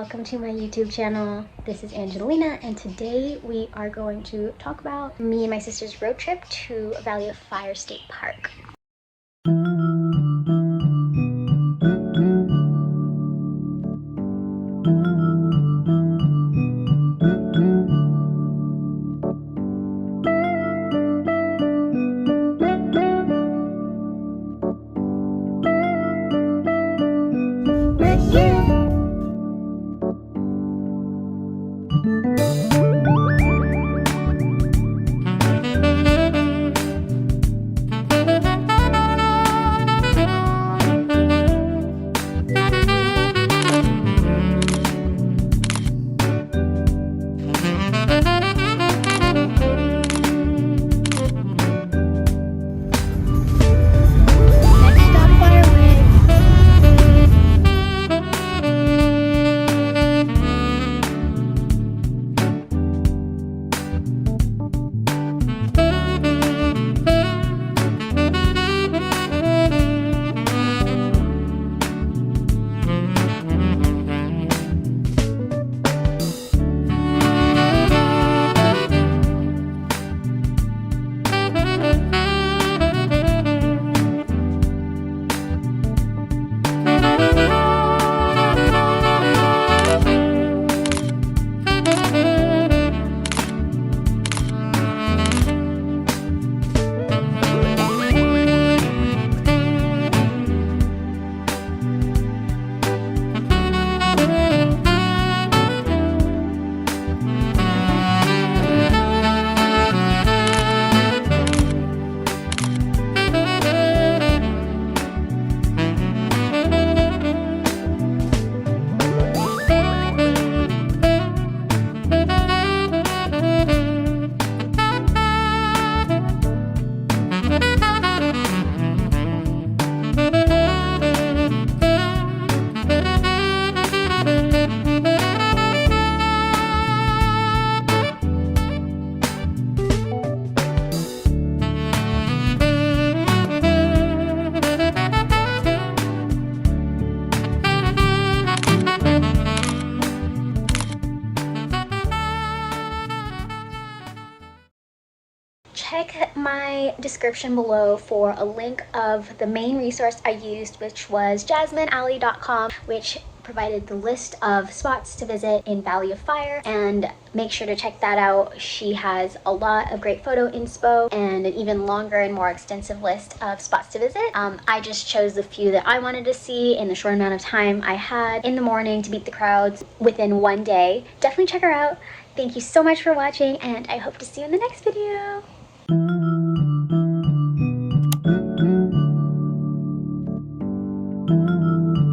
welcome to my YouTube channel. This is Angelina, and today we are going to talk about me and my sister's road trip to Valley of Fire State Park. Check my description below for a link of the main resource I used, which was jasminealley.com, which provided the list of spots to visit in Valley of Fire, and make sure to check that out. She has a lot of great photo inspo and an even longer and more extensive list of spots to visit. I just chose the few that I wanted to see in the short amount of time I had in the morning to beat the crowds within one day. Definitely check her out. Thank you so much for watching, and I hope to see you in the next video. Thank you.